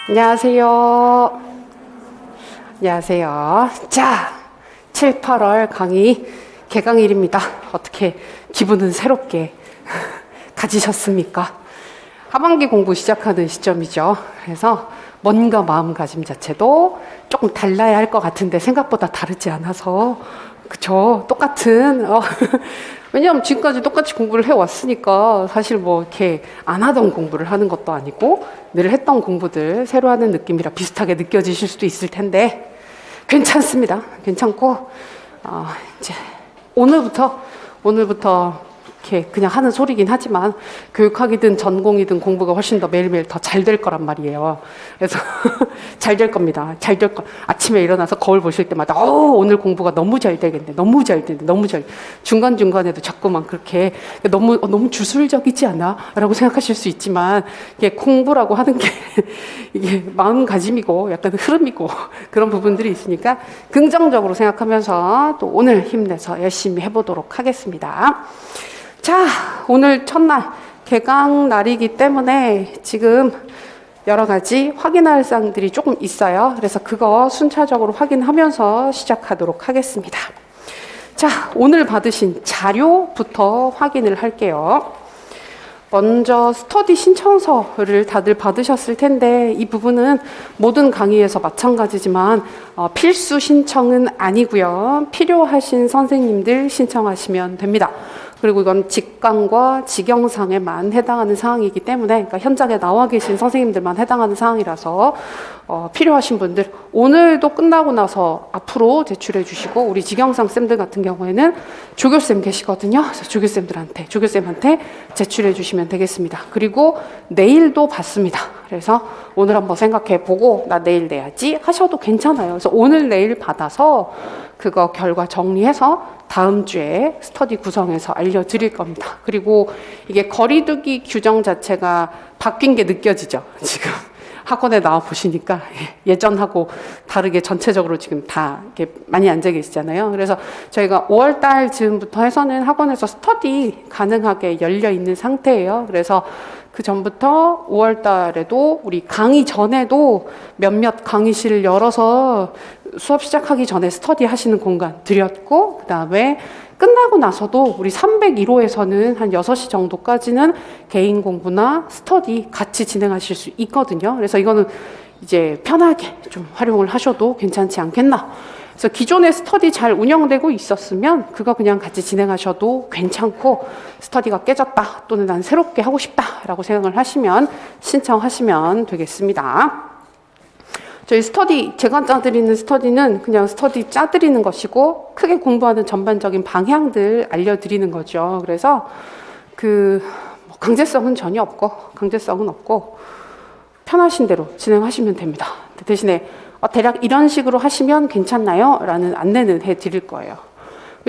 안녕하세요. 안녕하세요. 자, 7, 8월 강의 개강일입니다. 어떻게 기분은 새롭게 가지셨습니까? 하반기 공부 시작하는 시점이죠. 그래서 뭔가 마음가짐 자체도 조금 달라야 할 것 같은데 생각보다 다르지 않아서 그쵸? 똑같은 왜냐하면 지금까지 똑같이 공부를 해왔으니까 사실 뭐 이렇게 안 하던 공부를 하는 것도 아니고 늘 했던 공부들 새로 하는 느낌이라 비슷하게 느껴지실 수도 있을 텐데 괜찮습니다. 괜찮고 이제 오늘부터 이렇게 그냥 하는 소리긴 하지만 교육학이든 전공이든 공부가 훨씬 더 매일매일 더 잘 될 거란 말이에요. 그래서 잘 될 겁니다. 잘 될 거. 아침에 일어나서 거울 보실 때마다 오늘 공부가 너무 잘 되겠네. 너무 잘 되네. 너무 잘. 중간중간에도 자꾸만 그렇게 너무 주술적이지 않아? 라고 생각하실 수 있지만 이게 공부라고 하는 게 이게 마음가짐이고 약간 흐름이고 그런 부분들이 있으니까 긍정적으로 생각하면서 또 오늘 힘내서 열심히 해보도록 하겠습니다. 자, 오늘 첫날 개강 날이기 때문에 지금 여러 가지 확인할 사항들이 조금 있어요. 그래서 그거 순차적으로 확인하면서 시작하도록 하겠습니다. 자, 오늘 받으신 자료부터 확인을 할게요. 먼저 스터디 신청서를 다들 받으셨을 텐데 이 부분은 모든 강의에서 마찬가지지만 필수 신청은 아니고요. 필요하신 선생님들 신청하시면 됩니다. 그리고 이건 직강과 직영상에만 해당하는 사항이기 때문에 그러니까 현장에 나와 계신 선생님들만 해당하는 사항이라서 필요하신 분들 오늘도 끝나고 나서 앞으로 제출해 주시고 우리 직영상 쌤들 같은 경우에는 조교쌤 계시거든요. 그래서 조교쌤한테 제출해 주시면 되겠습니다. 그리고 내일도 받습니다. 그래서 오늘 한번 생각해 보고 나 내일 내야지 하셔도 괜찮아요. 그래서 오늘 내일 받아서 그거 결과 정리해서 다음 주에 스터디 구성해서 알려드릴 겁니다. 그리고 이게 거리두기 규정 자체가 바뀐 게 느껴지죠. 지금 학원에 나와 보시니까 예전하고 다르게 전체적으로 지금 다 이렇게 많이 앉아 계시잖아요. 그래서 저희가 5월 달 즈음부터 해서는 학원에서 스터디 가능하게 열려 있는 상태예요. 그래서 그 전부터 5월 달에도 우리 강의 전에도 몇몇 강의실을 열어서 수업 시작하기 전에 스터디 하시는 공간 드렸고, 그 다음에 끝나고 나서도 우리 301호에서는 한 6시 정도까지는 개인 공부나 스터디 같이 진행하실 수 있거든요. 그래서 이거는 이제 편하게 좀 활용을 하셔도 괜찮지 않겠나. 그래서 기존에 스터디 잘 운영되고 있었으면 그거 그냥 같이 진행하셔도 괜찮고 스터디가 깨졌다 또는 난 새롭게 하고 싶다라고 생각을 하시면 신청하시면 되겠습니다. 저희 스터디, 제가 짜드리는 스터디는 그냥 스터디 짜드리는 것이고 크게 공부하는 전반적인 방향들 알려드리는 거죠. 그래서 강제성은 전혀 없고 편하신 대로 진행하시면 됩니다. 대신에 대략 이런 식으로 하시면 괜찮나요? 라는 안내는 해드릴 거예요.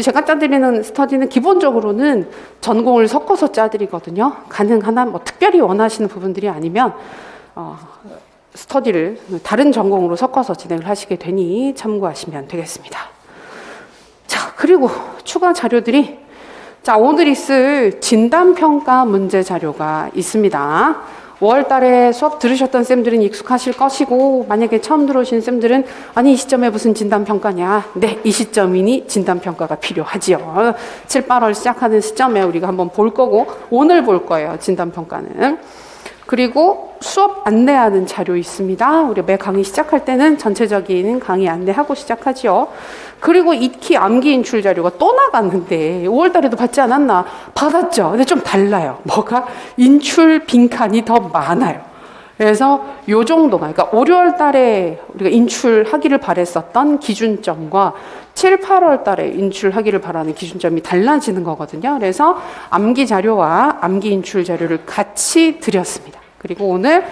제가 짜드리는 스터디는 기본적으로는 전공을 섞어서 짜드리거든요. 가능한 특별히 원하시는 부분들이 아니면 스터디를 다른 전공으로 섞어서 진행을 하시게 되니 참고하시면 되겠습니다. 자, 그리고 추가 자료들이 오늘 있을 진단평가 문제 자료가 있습니다. 5월 달에 수업 들으셨던 쌤들은 익숙하실 것이고 만약에 처음 들어오신 쌤들은 아니 이 시점에 무슨 진단평가냐. 네, 이 시점이니 진단평가가 필요하지요. 7, 8월 시작하는 시점에 우리가 한번 볼 거고 오늘 볼 거예요. 진단평가는. 그리고 수업 안내하는 자료 있습니다. 우리 매 강의 시작할 때는 전체적인 강의 안내하고 시작하죠. 그리고 익히 암기 인출 자료가 또 나갔는데 5월 달에도 받지 않았나? 받았죠. 근데 좀 달라요. 뭐가? 인출 빈칸이 더 많아요. 그래서 요 정도가 그러니까 5, 6월 달에 우리가 인출하기를 바랬었던 기준점과 7, 8월 달에 인출하기를 바라는 기준점이 달라지는 거거든요. 그래서 암기 자료와 암기 인출 자료를 같이 드렸습니다. 그리고 오늘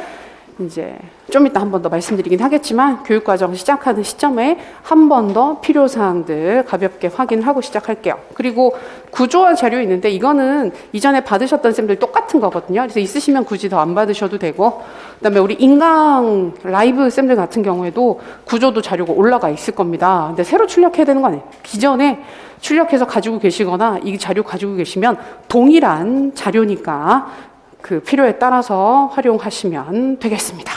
이제 좀 이따 한 번 더 말씀드리긴 하겠지만 교육과정 시작하는 시점에 한 번 더 필요사항들 가볍게 확인하고 시작할게요. 그리고 구조화 자료 있는데 이거는 이전에 받으셨던 쌤들 똑같은 거거든요. 그래서 있으시면 굳이 더 안 받으셔도 되고 그다음에 우리 인강 라이브 쌤들 같은 경우에도 구조도 자료가 올라가 있을 겁니다. 근데 새로 출력해야 되는 거 아니에요. 기존에 출력해서 가지고 계시거나 이 자료 가지고 계시면 동일한 자료니까 그 필요에 따라서 활용하시면 되겠습니다.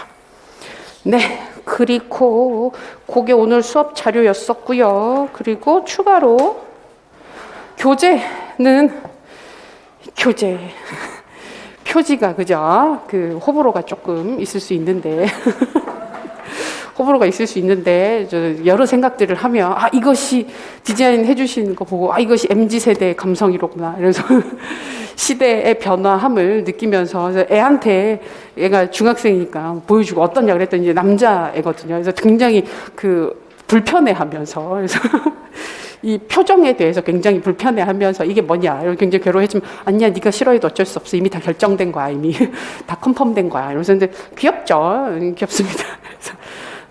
네, 그리고 그게 오늘 수업 자료였었고요. 그리고 추가로 교재는 교재 표지가 그죠? 그 호불호가 조금 있을 수 있는데 호불호가 있을 수 있는데 여러 생각들을 하면 이것이 디자인 해주시는 거 보고 이것이 MZ세대의 감성이로구나 이래서 시대의 변화함을 느끼면서 애한테 얘가 중학생이니까 보여주고 어떠냐 그랬더니 이제 남자애거든요. 그래서 굉장히 그 불편해하면서 그래서 이 표정에 대해서 굉장히 불편해하면서 이게 뭐냐 이렇게 굉장히 괴로워했지만 아니야 네가 싫어해도 어쩔 수 없어 이미 다 결정된 거야 이미 다 컨펌된 거야 이러면서 근데 귀엽죠. 귀엽습니다. 그래서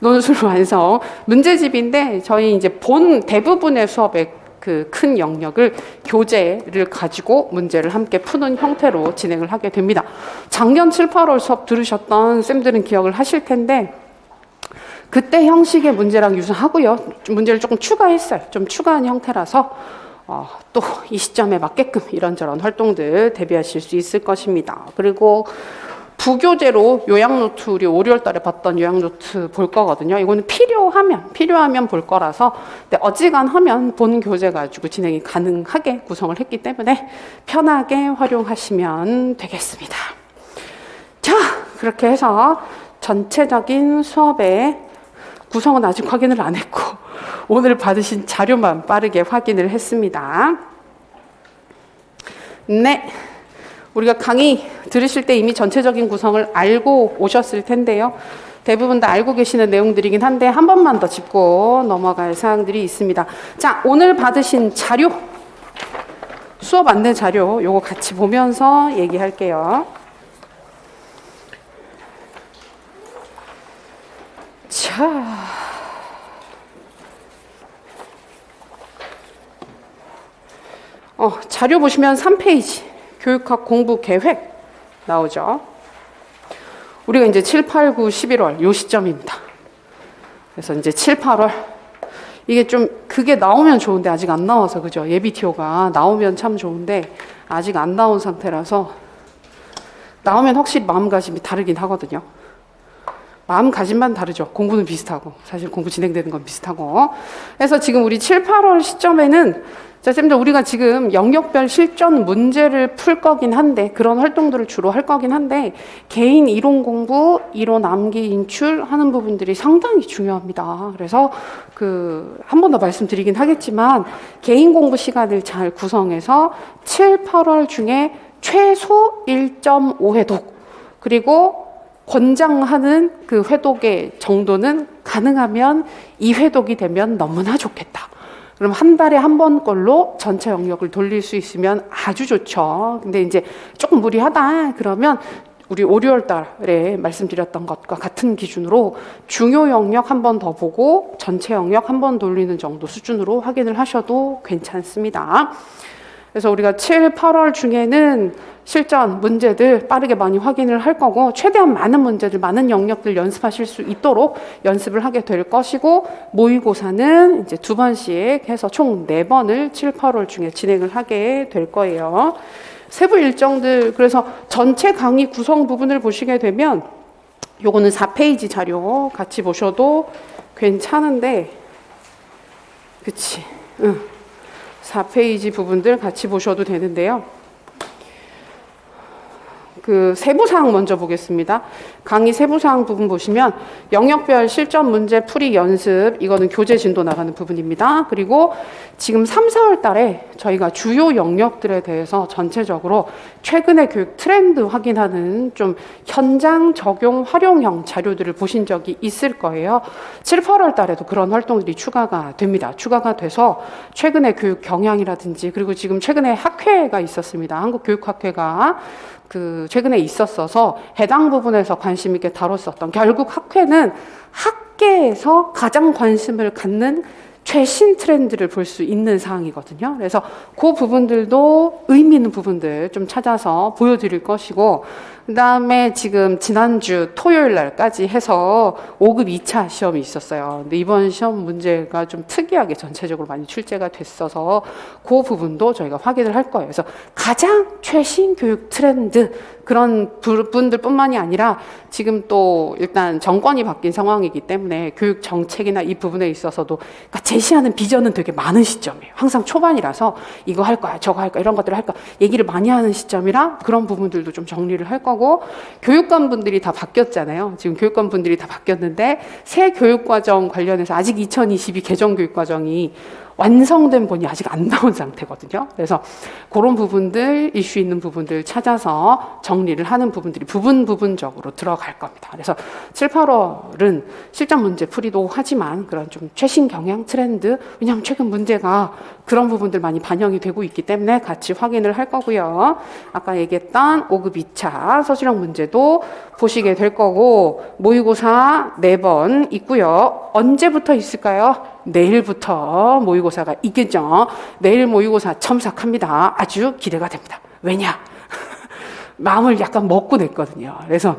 논술 완성 문제집인데 저희 이제 본 대부분의 수업의 그 큰 영역을 교재를 가지고 문제를 함께 푸는 형태로 진행을 하게 됩니다. 작년 7, 8월 수업 들으셨던 쌤들은 기억을 하실 텐데 그때 형식의 문제랑 유사하고요. 문제를 조금 추가했어요. 좀 추가한 형태라서 또 이 시점에 맞게끔 이런저런 활동들 대비하실 수 있을 것입니다. 그리고 부교재로 요약노트 우리 5, 6월 달에 봤던 요약노트 볼 거거든요. 이거는 필요하면 볼 거라서 근데 어지간하면 본 교재 가지고 진행이 가능하게 구성을 했기 때문에 편하게 활용하시면 되겠습니다. 자, 그렇게 해서 전체적인 수업의 구성은 아직 확인을 안 했고 오늘 받으신 자료만 빠르게 확인을 했습니다. 네. 우리가 강의 들으실 때 이미 전체적인 구성을 알고 오셨을 텐데요. 대부분 다 알고 계시는 내용들이긴 한데 한 번만 더 짚고 넘어갈 사항들이 있습니다. 자, 오늘 받으신 자료, 수업 안내 자료 요거 같이 보면서 얘기할게요. 자, 자료 보시면 3페이지. 교육학 공부 계획 나오죠. 우리가 이제 7, 8, 9, 11월 요 시점입니다. 그래서 이제 7, 8월 이게 좀 그게 나오면 좋은데 아직 안 나와서 그죠? 예비티오가 나오면 참 좋은데 아직 안 나온 상태라서 나오면 확실히 마음가짐이 다르긴 하거든요. 마음가짐만 다르죠. 공부는 비슷하고 사실 공부 진행되는 건 비슷하고 그래서 지금 우리 7, 8월 시점에는 자, 쌤들 우리가 지금 영역별 실전 문제를 풀 거긴 한데 그런 활동들을 주로 할 거긴 한데 개인 이론 공부, 이론 암기 인출하는 부분들이 상당히 중요합니다. 그래서 한 번 더 말씀드리긴 하겠지만 개인 공부 시간을 잘 구성해서 7, 8월 중에 최소 1.5회독 그리고 권장하는 그 회독의 정도는 가능하면 2회독이 되면 너무나 좋겠다. 그럼 한 달에 한 번 걸로 전체 영역을 돌릴 수 있으면 아주 좋죠. 근데 이제 조금 무리하다 그러면 우리 5, 6월 달에 말씀드렸던 것과 같은 기준으로 중요 영역 한 번 더 보고 전체 영역 한 번 돌리는 정도 수준으로 확인을 하셔도 괜찮습니다. 그래서 우리가 7, 8월 중에는 실전 문제들 빠르게 많이 확인을 할 거고 최대한 많은 문제들, 많은 영역들 연습하실 수 있도록 연습을 하게 될 것이고 모의고사는 이제 2번씩 해서 총 4번을 7, 8월 중에 진행을 하게 될 거예요. 세부 일정들, 그래서 전체 강의 구성 부분을 보시게 되면 요거는 4페이지 자료 같이 보셔도 괜찮은데 그치? 응. 4페이지 부분들 같이 보셔도 되는데요. 그 세부사항 먼저 보겠습니다. 강의 세부사항 부분 보시면 영역별 실전 문제 풀이 연습, 이거는 교재 진도 나가는 부분입니다. 그리고 지금 3, 4월 달에 저희가 주요 영역들에 대해서 전체적으로 최근의 교육 트렌드 확인하는 좀 현장 적용 활용형 자료들을 보신 적이 있을 거예요. 7, 8월 달에도 그런 활동들이 추가가 됩니다. 추가가 돼서 최근의 교육 경향이라든지 그리고 지금 최근에 학회가 있었습니다. 한국교육학회가 최근에 있었어서 해당 부분에서 관심 있게 다뤘었던 결국 학회는 학계에서 가장 관심을 갖는 최신 트렌드를 볼 수 있는 사항이거든요. 그래서 그 부분들도 의미 있는 부분들 좀 찾아서 보여드릴 것이고, 그 다음에 지금 지난주 토요일 날까지 해서 5급 2차 시험이 있었어요. 근데 이번 시험 문제가 좀 특이하게 전체적으로 많이 출제가 됐어서 그 부분도 저희가 확인을 할 거예요. 그래서 가장 최신 교육 트렌드 그런 부분들뿐만이 아니라 지금 또 일단 정권이 바뀐 상황이기 때문에 교육 정책이나 이 부분에 있어서도 그러니까 제시하는 비전은 되게 많은 시점이에요. 항상 초반이라서 이거 할 거야, 저거 할 거야, 이런 것들을 할 거야 얘기를 많이 하는 시점이라 그런 부분들도 좀 정리를 할 거고, 교육관 분들이 다 바뀌었잖아요. 지금 교육관 분들이 다 바뀌었는데 새 교육과정 관련해서 아직 2022 개정 교육과정이 완성된 본이 아직 안 나온 상태거든요. 그래서 그런 부분들, 이슈 있는 부분들 찾아서 정리를 하는 부분들이 부분적으로 들어갈 겁니다. 그래서 7, 8월은 실전 문제 풀이도 하지만 그런 좀 최신 경향 트렌드, 왜냐하면 최근 문제가 그런 부분들 많이 반영이 되고 있기 때문에 같이 확인을 할 거고요. 아까 얘기했던 5급 2차 서술형 문제도 보시게 될 거고, 모의고사 4번 있고요. 언제부터 있을까요? 내일부터 모의고사가 있겠죠. 내일 모의고사 첨삭합니다. 아주 기대가 됩니다. 왜냐? 마음을 약간 먹고 냈거든요. 그래서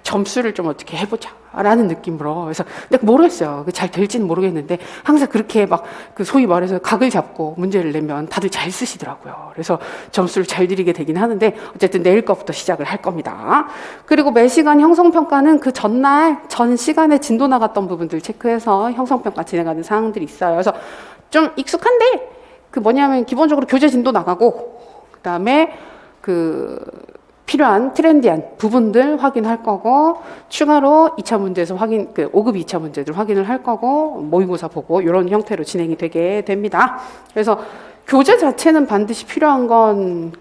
점수를 좀 어떻게 해보자 라는 느낌으로. 그래서 근데 모르겠어요. 잘 될지는 모르겠는데 항상 그렇게 막 그 소위 말해서 각을 잡고 문제를 내면 다들 잘 쓰시더라고요. 그래서 점수를 잘 드리게 되긴 하는데 어쨌든 내일 거부터 시작을 할 겁니다. 그리고 매시간 형성평가는 그 전날 전 시간에 진도 나갔던 부분들 체크해서 형성평가 진행하는 사항들이 있어요. 그래서 좀 익숙한데 그 뭐냐면 기본적으로 교재 진도 나가고, 그 다음에 필요한 트렌디한 부분들 확인할 거고, 추가로 2차 문제에서 5급 2차 문제들 확인을 할 거고, 모의고사 보고 이런 형태로 진행이 되게 됩니다. 그래서 교재 자체는 반드시 필요한 건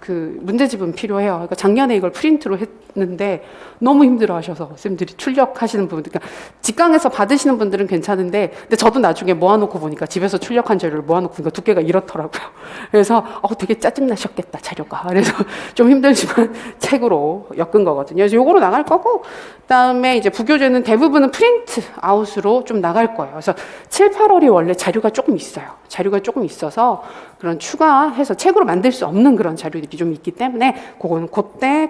문제집은 필요해요. 그러니까 작년에 이걸 프린트로 했는데 너무 힘들어 하셔서 쌤들이 출력하시는 분들, 그러니까 직강에서 받으시는 분들은 괜찮은데, 근데 저도 나중에 모아놓고 보니까 집에서 출력한 자료를 모아놓고 보니까 두께가 이렇더라고요. 그래서 되게 짜증나셨겠다, 자료가. 그래서 좀 힘들지만 책으로 엮은 거거든요. 그래서 요거로 나갈 거고, 그다음에 이제 부교재는 대부분은 프린트 아웃으로 좀 나갈 거예요. 그래서 7, 8월이 원래 자료가 조금 있어요. 자료가 조금 있어서 그런 추가해서 책으로 만들 수 없는 그런 자료들이 좀 있기 때문에 그거는 그때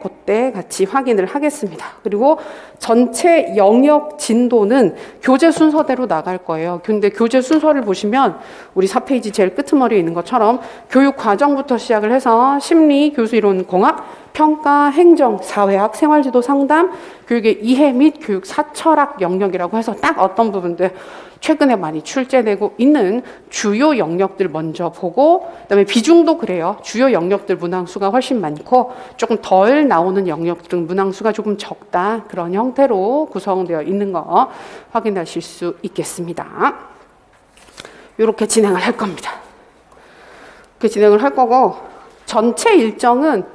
같이 확인을 하겠습니다. 그리고 전체 영역 진도는 교재 순서대로 나갈 거예요. 근데 교재 순서를 보시면 우리 4페이지 제일 끄트머리에 있는 것처럼 교육 과정부터 시작을 해서 심리, 교수이론, 공학, 평가, 행정, 사회학, 생활지도 상담, 교육의 이해 및 교육 사철학 영역이라고 해서 딱 어떤 부분들 최근에 많이 출제되고 있는 주요 영역들 먼저 보고, 그다음에 비중도 그래요. 주요 영역들 문항수가 훨씬 많고 조금 덜 나오는 영역들은 문항수가 조금 적다. 그런 형태로 구성되어 있는 거 확인하실 수 있겠습니다. 이렇게 진행을 할 겁니다. 이렇게 진행을 할 거고, 전체 일정은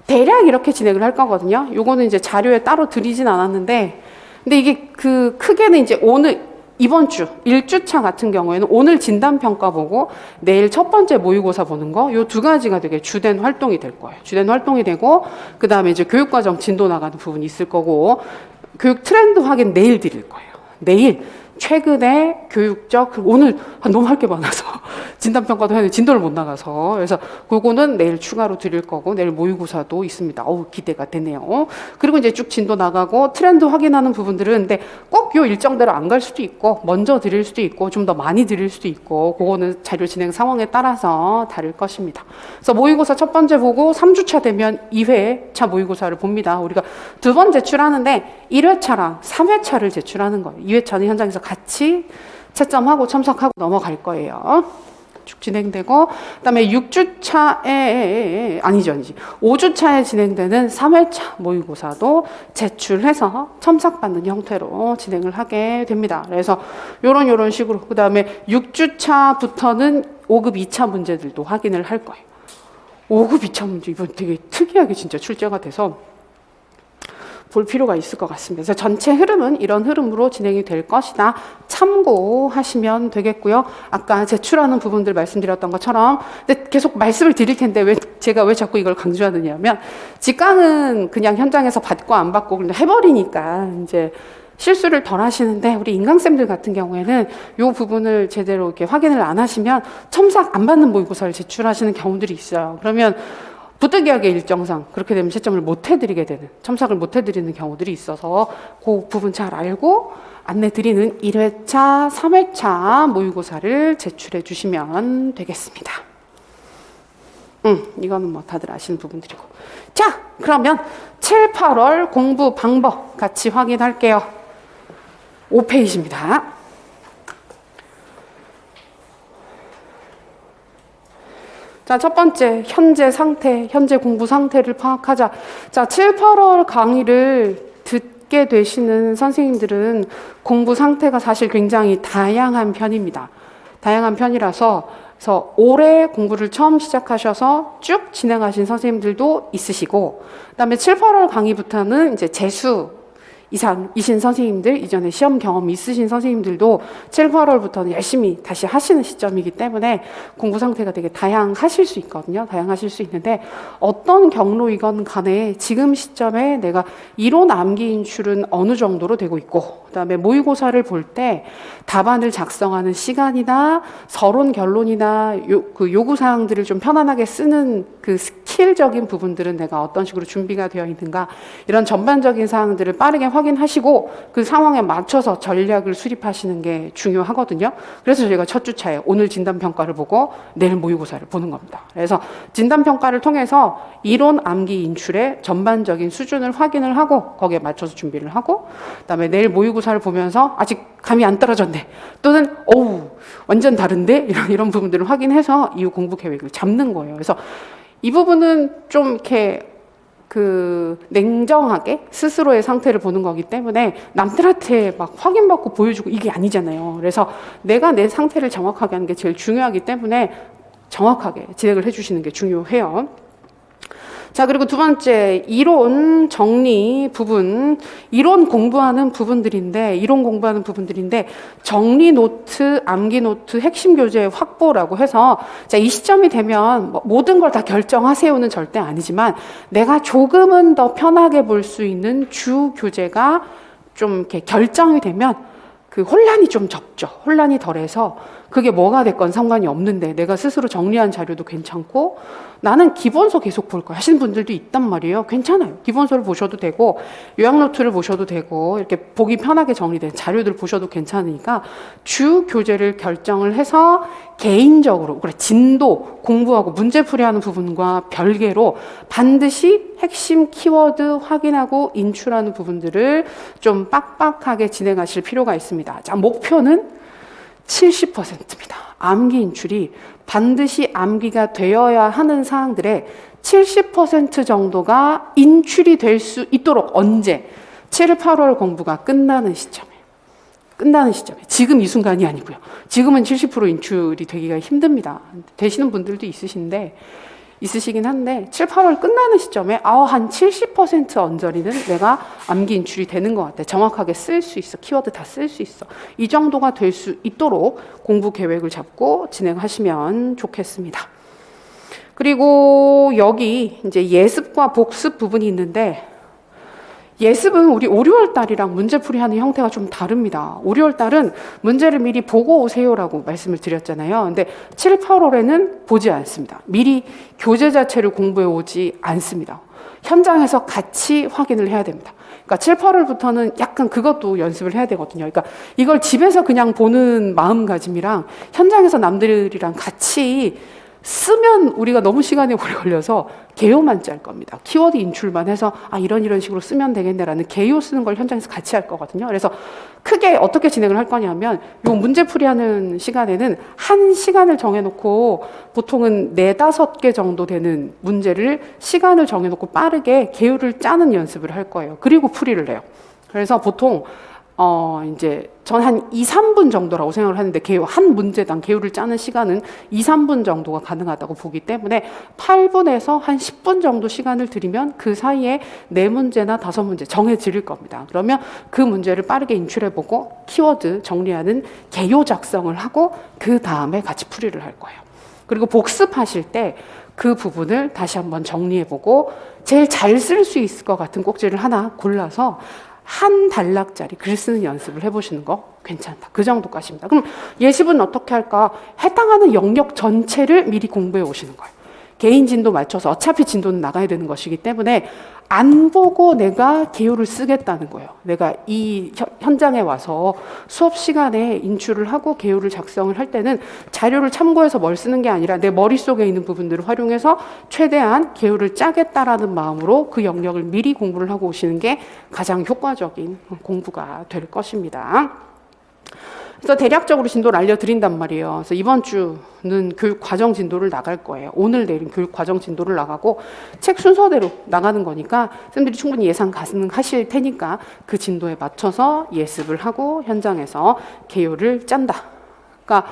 대략 이렇게 진행을 할 거거든요. 요거는 이제 자료에 따로 드리진 않았는데, 근데 이게 크게는 이제 이번 주 1주차 같은 경우에는 오늘 진단평가 보고 내일 첫 번째 모의고사 보는 거, 요 두 가지가 되게 주된 활동이 될 거예요. 주된 활동이 되고, 그 다음에 이제 교육과정 진도 나가는 부분이 있을 거고, 교육 트렌드 확인 내일 드릴 거예요. 내일 최근에 교육적, 오늘 너무 할 게 많아서 진단평가도 해야 돼, 진도를 못 나가서. 그래서 그거는 내일 추가로 드릴 거고, 내일 모의고사도 있습니다. 기대가 되네요. 그리고 이제 쭉 진도 나가고 트렌드 확인하는 부분들은 근데 꼭 요 일정대로 안 갈 수도 있고, 먼저 드릴 수도 있고, 좀 더 많이 드릴 수도 있고, 그거는 자료 진행 상황에 따라서 다를 것입니다. 그래서 모의고사 첫 번째 보고 3주차 되면 2회차 모의고사를 봅니다. 우리가 2번 제출하는데 1회차랑 3회차를 제출하는 거예요. 2회차는 현장에서 같이 채점하고 첨삭하고 넘어갈 거예요. 쭉 진행되고, 그다음에 6주차에 5주차에 진행되는 3회차 모의고사도 제출해서 첨삭받는 형태로 진행을 하게 됩니다. 그래서 요런 식으로, 그다음에 6주차부터는 5급 2차 문제들도 확인을 할 거예요. 5급 2차 문제 이번 되게 특이하게 진짜 출제가 돼서 볼 필요가 있을 것 같습니다. 그래서 전체 흐름은 이런 흐름으로 진행이 될 것이다. 참고하시면 되겠고요. 아까 제출하는 부분들 말씀드렸던 것처럼, 근데 계속 말씀을 드릴 텐데 제가 왜 자꾸 이걸 강조하느냐면, 직강은 그냥 현장에서 받고 안 받고 그냥 해버리니까 이제 실수를 덜 하시는데 우리 인강쌤들 같은 경우에는 이 부분을 제대로 이렇게 확인을 안 하시면 첨삭 안 받는 모의고사를 제출하시는 경우들이 있어요. 그러면 부득이하게 일정상 그렇게 되면 채점을 못 해드리게 되는, 첨삭을 못 해드리는 경우들이 있어서 그 부분 잘 알고 안내드리는 1회차, 3회차 모의고사를 제출해 주시면 되겠습니다. 이거는 뭐 다들 아시는 부분들이고. 자, 그러면 7, 8월 공부 방법 같이 확인할게요. 5페이지입니다. 자, 첫 번째, 현재 상태, 현재 공부 상태를 파악하자. 자, 7, 8월 강의를 듣게 되시는 선생님들은 공부 상태가 사실 굉장히 다양한 편입니다. 다양한 편이라서 그래서 올해 공부를 처음 시작하셔서 쭉 진행하신 선생님들도 있으시고, 그다음에 7, 8월 강의부터는 이제 재수 이상이신 선생님들, 이전에 시험 경험이 있으신 선생님들도 7, 8월부터는 열심히 다시 하시는 시점이기 때문에 공부 상태가 되게 다양하실 수 있거든요. 다양하실 수 있는데 어떤 경로이건 간에 지금 시점에 내가 이론 암기 인출은 어느 정도로 되고 있고, 그다음에 모의고사를 볼 때 답안을 작성하는 시간이나 서론 결론이나 그 요구사항들을 좀 편안하게 쓰는 그 스킬적인 부분들은 내가 어떤 식으로 준비가 되어 있는가, 이런 전반적인 사항들을 빠르게 확인하시고 그 상황에 맞춰서 전략을 수립하시는 게 중요하거든요. 그래서 저희가 첫 주차에 오늘 진단평가를 보고 내일 모의고사를 보는 겁니다. 그래서 진단평가를 통해서 이론 암기 인출의 전반적인 수준을 확인을 하고 거기에 맞춰서 준비를 하고, 그다음에 내일 모의고사를 보면서 아직 감이 안 떨어졌네, 또는 어우 완전 다른데, 이런 부분들을 확인해서 이후 공부 계획을 잡는 거예요. 그래서 이 부분은 좀 이렇게 냉정하게 스스로의 상태를 보는 거기 때문에 남들한테 막 확인받고 보여주고 이게 아니잖아요. 그래서 내가 내 상태를 정확하게 하는 게 제일 중요하기 때문에 정확하게 진행을 해주시는 게 중요해요. 자, 그리고 두 번째, 이론 정리 부분. 이론 공부하는 부분들인데 정리 노트, 암기 노트, 핵심 교재 확보라고 해서, 자, 이 시점이 되면 모든 걸 다 결정하세요는 절대 아니지만 내가 조금은 더 편하게 볼 수 있는 주 교재가 좀 이렇게 결정이 되면 그 혼란이 좀 적죠. 혼란이 덜해서 그게 뭐가 됐건 상관이 없는데 내가 스스로 정리한 자료도 괜찮고, 나는 기본서 계속 볼 거야 하시는 분들도 있단 말이에요. 괜찮아요. 기본서를 보셔도 되고 요약 노트를 보셔도 되고 이렇게 보기 편하게 정리된 자료들 보셔도 괜찮으니까 주 교재를 결정을 해서 개인적으로 진도 공부하고 문제풀이하는 부분과 별개로 반드시 핵심 키워드 확인하고 인출하는 부분들을 좀 빡빡하게 진행하실 필요가 있습니다. 자, 목표는 70%입니다. 암기 인출이 반드시 암기가 되어야 하는 사항들의 70% 정도가 인출이 될 수 있도록 언제? 7, 8월 공부가 끝나는 시점에. 지금 이 순간이 아니고요. 지금은 70% 인출이 되기가 힘듭니다. 되시는 분들도 있으시긴 한데 7, 8월 끝나는 시점에 한 70% 언저리는 내가 암기 인출이 되는 것 같아. 정확하게 쓸 수 있어. 키워드 다 쓸 수 있어. 이 정도가 될 수 있도록 공부 계획을 잡고 진행하시면 좋겠습니다. 그리고 여기 이제 예습과 복습 부분이 있는데, 예습은 우리 5, 6월 달이랑 문제풀이하는 형태가 좀 다릅니다. 5, 6월 달은 문제를 미리 보고 오세요라고 말씀을 드렸잖아요. 근데 7, 8월에는 보지 않습니다. 미리 교재 자체를 공부해 오지 않습니다. 현장에서 같이 확인을 해야 됩니다. 그러니까 7, 8월부터는 약간 그것도 연습을 해야 되거든요. 그러니까 이걸 집에서 그냥 보는 마음가짐이랑 현장에서 남들이랑 같이 쓰면 우리가 너무 시간이 오래 걸려서 개요만 짤 겁니다. 키워드 인출만 해서 이런 식으로 쓰면 되겠네라는 개요 쓰는 걸 현장에서 같이 할 거거든요. 그래서 크게 어떻게 진행을 할 거냐면 요 문제풀이하는 시간에는 한 시간을 정해놓고 보통은 4, 5개 정도 되는 문제를 시간을 정해놓고 빠르게 개요를 짜는 연습을 할 거예요. 그리고 풀이를 해요. 그래서 보통 이제 전 한 2, 3분 정도라고 생각을 하는데 한 문제당 개요를 짜는 시간은 2, 3분 정도가 가능하다고 보기 때문에 8분에서 한 10분 정도 시간을 들이면 그 사이에 4문제나 5문제 정해 드릴 겁니다. 그러면 그 문제를 빠르게 인출해보고 키워드 정리하는 개요 작성을 하고 그 다음에 같이 풀이를 할 거예요. 그리고 복습하실 때 그 부분을 다시 한번 정리해보고 제일 잘 쓸 수 있을 것 같은 꼭지를 하나 골라서 한 단락짜리 글 쓰는 연습을 해보시는 거 괜찮다. 그 정도까지입니다. 그럼 예습은 어떻게 할까? 해당하는 영역 전체를 미리 공부해 오시는 거예요. 개인 진도 맞춰서 어차피 진도는 나가야 되는 것이기 때문에 안 보고 내가 개요를 쓰겠다는 거예요. 내가 이 현장에 와서 수업 시간에 인출을 하고 개요를 작성을 할 때는 자료를 참고해서 뭘 쓰는 게 아니라 내 머릿속에 있는 부분들을 활용해서 최대한 개요를 짜겠다라는 마음으로 그 영역을 미리 공부를 하고 오시는 게 가장 효과적인 공부가 될 것입니다. 그래서 대략적으로 진도를 알려드린단 말이에요. 그래서 이번 주는 교육 과정 진도를 나갈 거예요. 오늘 내일은 교육 과정 진도를 나가고 책 순서대로 나가는 거니까 선생님들이 충분히 예상 가능하실 테니까 그 진도에 맞춰서 예습을 하고 현장에서 개요를 짠다. 그러니까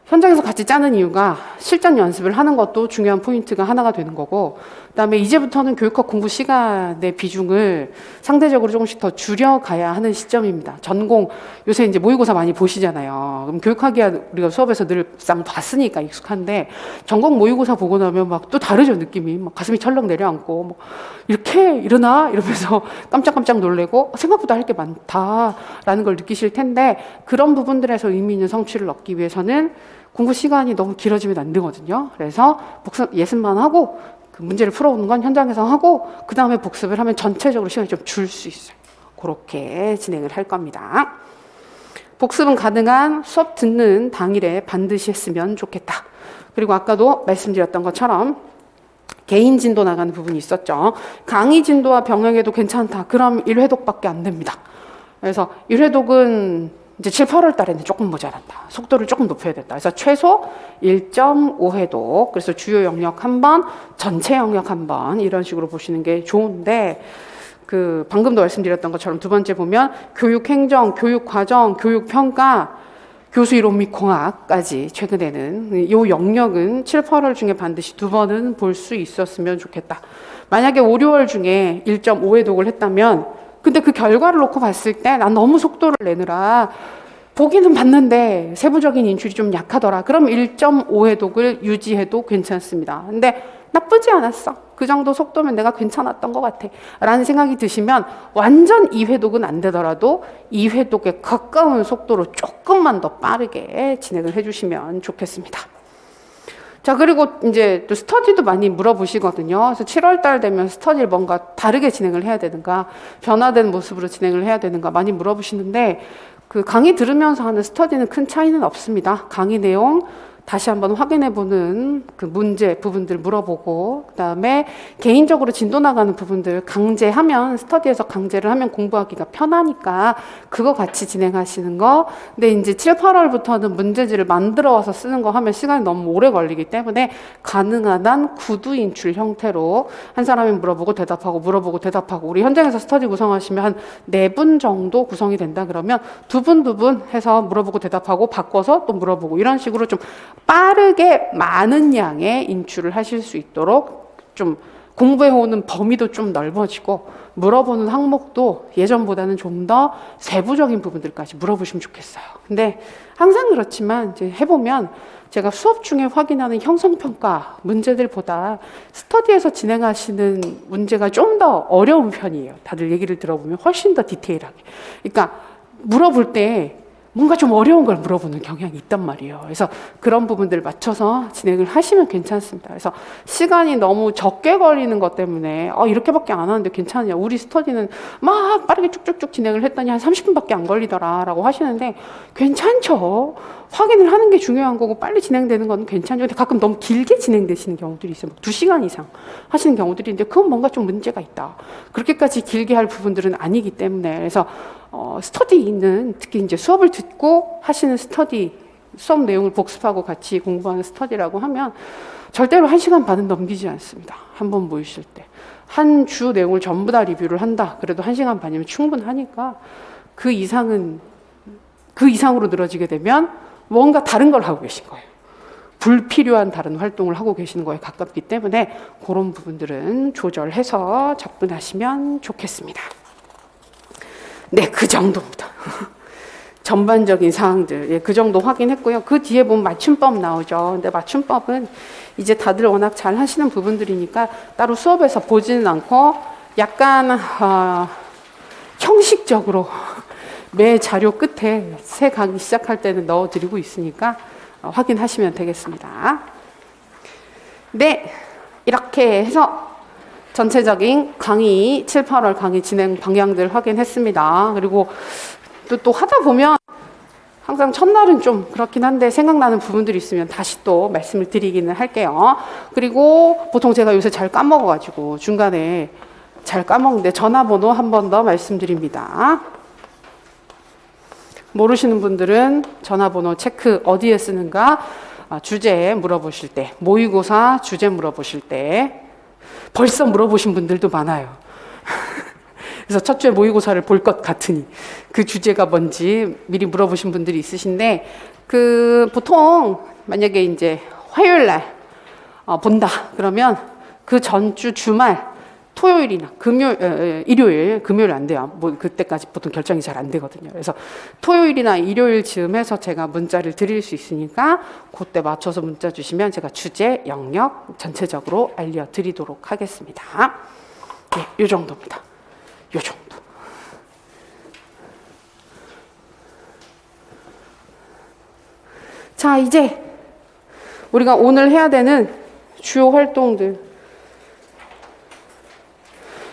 현장에서 같이 짜는 이유가 실전 연습을 하는 것도 중요한 포인트가 하나가 되는 거고, 그다음에 이제부터는 교육학 공부 시간의 비중을 상대적으로 조금씩 더 줄여가야 하는 시점입니다. 전공 요새 이제 모의고사 많이 보시잖아요. 그럼 교육학이야 우리가 수업에서 늘 봤으니까 익숙한데 전공 모의고사 보고 나면 막 또 다르죠. 느낌이 막 가슴이 철렁 내려앉고 뭐 이렇게 이러나 이러면서 깜짝깜짝 놀래고 생각보다 할 게 많다라는 걸 느끼실 텐데, 그런 부분들에서 의미 있는 성취를 얻기 위해서는 공부 시간이 너무 길어지면 안 되거든요. 그래서 복습 예습만 하고 그 문제를 풀어오는 건 현장에서 하고 그 다음에 복습을 하면 전체적으로 시간이 좀 줄 수 있어요. 그렇게 진행을 할 겁니다. 복습은 가능한 수업 듣는 당일에 반드시 했으면 좋겠다. 그리고 아까도 말씀드렸던 것처럼 개인 진도 나가는 부분이 있었죠. 강의 진도와 병행해도 괜찮다. 그럼 1회독밖에 안 됩니다. 그래서 1회독은 이제 7, 8월 달에는 조금 모자란다. 속도를 조금 높여야 된다. 그래서 최소 1.5회독. 그래서 주요 영역 한 번, 전체 영역 한 번, 이런 식으로 보시는 게 좋은데, 그 방금도 말씀드렸던 것처럼 두 번째 보면 교육행정, 교육과정, 교육평가, 교수 이론 및 공학까지 최근에는 이 영역은 7, 8월 중에 반드시 2번은 볼 수 있었으면 좋겠다. 만약에 5, 6월 중에 1.5회독을 했다면, 근데 그 결과를 놓고 봤을 때 난 너무 속도를 내느라 보기는 봤는데 세부적인 인출이 좀 약하더라. 그럼 1.5회독을 유지해도 괜찮습니다. 근데 나쁘지 않았어. 그 정도 속도면 내가 괜찮았던 것 같아. 라는 생각이 드시면 완전 2회독은 안 되더라도 2회독에 가까운 속도로 조금만 더 빠르게 진행을 해주시면 좋겠습니다. 자, 그리고 이제 또 스터디도 많이 물어보시거든요. 그래서 7월 달 되면 스터디를 뭔가 다르게 진행을 해야 되는가, 변화된 모습으로 진행을 해야 되는가 많이 물어보시는데, 그 강의 들으면서 하는 스터디는 큰 차이는 없습니다. 강의 내용 다시 한번 확인해보는 그 문제 부분들 물어보고, 그 다음에 개인적으로 진도 나가는 부분들 강제하면, 스터디에서 강제를 하면 공부하기가 편하니까 그거 같이 진행하시는 거. 근데 이제 7, 8월부터는 문제지를 만들어 와서 쓰는 거 하면 시간이 너무 오래 걸리기 때문에 가능한 한 구두 인출 형태로 한 사람이 물어보고 대답하고 물어보고 대답하고, 우리 현장에서 스터디 구성하시면 한 4분 정도 구성이 된다 그러면 2분 해서 물어보고 대답하고 바꿔서 또 물어보고, 이런 식으로 좀 빠르게 많은 양의 인출을 하실 수 있도록 좀 공부해오는 범위도 좀 넓어지고 물어보는 항목도 예전보다는 좀 더 세부적인 부분들까지 물어보시면 좋겠어요. 근데 항상 그렇지만 이제 해보면 제가 수업 중에 확인하는 형성평가 문제들보다 스터디에서 진행하시는 문제가 좀 더 어려운 편이에요. 다들 얘기를 들어보면 훨씬 더 디테일하게. 그러니까 물어볼 때 뭔가 좀 어려운 걸 물어보는 경향이 있단 말이에요. 그래서 그런 부분들을 맞춰서 진행을 하시면 괜찮습니다. 그래서 시간이 너무 적게 걸리는 것 때문에 이렇게밖에 안 하는데 괜찮냐, 우리 스터디는 막 빠르게 쭉쭉쭉 진행을 했더니 한 30분밖에 안 걸리더라 라고 하시는데 괜찮죠. 확인을 하는 게 중요한 거고 빨리 진행되는 건 괜찮죠. 근데 가끔 너무 길게 진행되시는 경우들이 있어요. 2시간 이상 하시는 경우들이 있는데 그건 뭔가 좀 문제가 있다. 그렇게까지 길게 할 부분들은 아니기 때문에, 그래서 스터디는 특히 이제 수업을 듣고 하시는 스터디, 수업 내용을 복습하고 같이 공부하는 스터디라고 하면 절대로 1시간 반은 넘기지 않습니다. 한 번 모이실 때. 한 주 내용을 전부 다 리뷰를 한다. 그래도 1시간 반이면 충분하니까 그 이상으로 늘어지게 되면 뭔가 다른 걸 하고 계신 거예요. 불필요한 다른 활동을 하고 계시는 거에 가깝기 때문에 그런 부분들은 조절해서 접근하시면 좋겠습니다. 네, 그 정도입니다. 전반적인 사항들, 예, 그 정도 확인했고요. 그 뒤에 보면 맞춤법 나오죠. 근데 맞춤법은 이제 다들 워낙 잘 하시는 부분들이니까 따로 수업에서 보지는 않고 약간 형식적으로 매 자료 끝에 새 강의 시작할 때는 넣어드리고 있으니까 확인하시면 되겠습니다. 네, 이렇게 해서 전체적인 강의, 7, 8월 강의 진행 방향들 확인했습니다. 그리고 또 하다 보면 항상 첫날은 좀 그렇긴 한데 생각나는 부분들이 있으면 다시 또 말씀을 드리기는 할게요. 그리고 보통 제가 요새 잘 까먹어가지고 중간에 잘 까먹는데 전화번호 한 번 더 말씀드립니다. 모르시는 분들은 전화번호 체크 어디에 쓰는가, 주제 물어보실 때, 모의고사 주제 물어보실 때 벌써 물어보신 분들도 많아요. 그래서 첫 주에 모의고사를 볼 것 같으니 그 주제가 뭔지 미리 물어보신 분들이 있으신데, 보통 만약에 이제 화요일 날 본다 그러면 그 전주 주말 토요일이나 일요일, 금요일 안 돼요. 뭐 그때까지 보통 결정이 잘 안 되거든요. 그래서 토요일이나 일요일 즈음해서 제가 문자를 드릴 수 있으니까 그때 맞춰서 문자 주시면 제가 주제, 영역 전체적으로 알려드리도록 하겠습니다. 네, 요 정도입니다. 요 정도. 자, 이제 우리가 오늘 해야 되는 주요 활동들.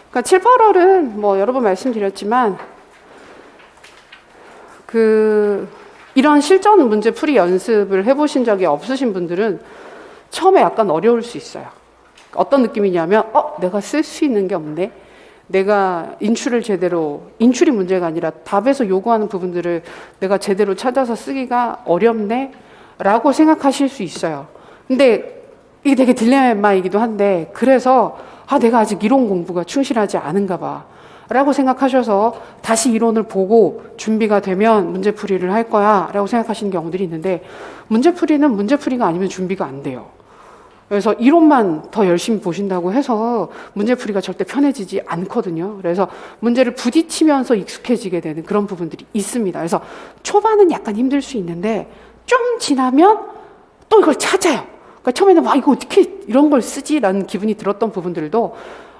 그러니까 7, 8월은 뭐 여러 번 말씀드렸지만 이런 실전 문제 풀이 연습을 해보신 적이 없으신 분들은 처음에 약간 어려울 수 있어요. 어떤 느낌이냐면 내가 쓸 수 있는 게 없네. 내가 인출이 문제가 아니라 답에서 요구하는 부분들을 내가 제대로 찾아서 쓰기가 어렵네 라고 생각하실 수 있어요. 근데 이게 되게 딜레마이기도 한데, 그래서 내가 아직 이론 공부가 충실하지 않은가 봐 라고 생각하셔서 다시 이론을 보고 준비가 되면 문제풀이를 할 거야 라고 생각하시는 경우들이 있는데, 문제풀이는 문제풀이가 아니면 준비가 안 돼요. 그래서 이론만 더 열심히 보신다고 해서 문제풀이가 절대 편해지지 않거든요. 그래서 문제를 부딪히면서 익숙해지게 되는 그런 부분들이 있습니다. 그래서 초반은 약간 힘들 수 있는데 좀 지나면 또 이걸 찾아요. 그러니까 처음에는 이거 어떻게 이런 걸 쓰지라는 기분이 들었던 부분들도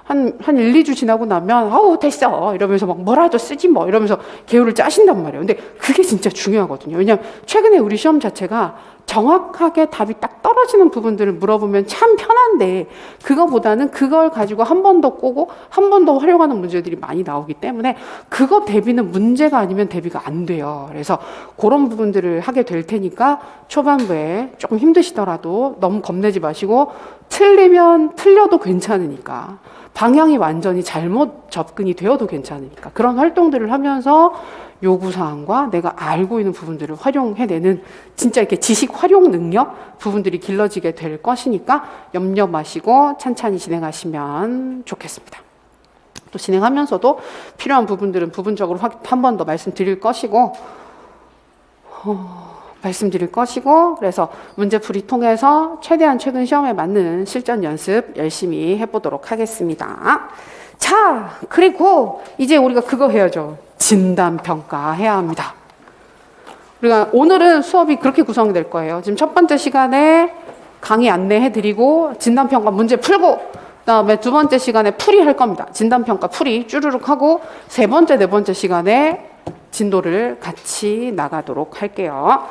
한 1, 2주 지나고 나면 됐어 이러면서 뭐라도 쓰지 뭐 이러면서 계율을 짜신단 말이에요. 근데 그게 진짜 중요하거든요. 왜냐하면 최근에 우리 시험 자체가 정확하게 답이 딱 떨어지는 부분들을 물어보면 참 편한데, 그거보다는 그걸 가지고 한 번 더 꼬고 한 번 더 활용하는 문제들이 많이 나오기 때문에 그거 대비는 문제가 아니면 대비가 안 돼요. 그래서 그런 부분들을 하게 될 테니까 초반부에 조금 힘드시더라도 너무 겁내지 마시고, 틀려도 괜찮으니까, 방향이 완전히 잘못 접근이 되어도 괜찮으니까 그런 활동들을 하면서 요구사항과 내가 알고 있는 부분들을 활용해내는 진짜 이렇게 지식 활용 능력 부분들이 길러지게 될 것이니까 염려 마시고 찬찬히 진행하시면 좋겠습니다. 또 진행하면서도 필요한 부분들은 부분적으로 한 번 더 말씀드릴 것이고, 그래서 문제풀이 통해서 최대한 최근 시험에 맞는 실전 연습 열심히 해보도록 하겠습니다. 자, 그리고 이제 우리가 그거 해야죠. 진단평가 해야 합니다. 우리가 오늘은 수업이 그렇게 구성될 거예요. 지금 첫 번째 시간에 강의 안내해드리고 진단평가 문제 풀고, 그다음에 두 번째 시간에 풀이 할 겁니다. 진단평가 풀이 쭈르륵 하고, 세 번째, 네 번째 시간에 진도를 같이 나가도록 할게요.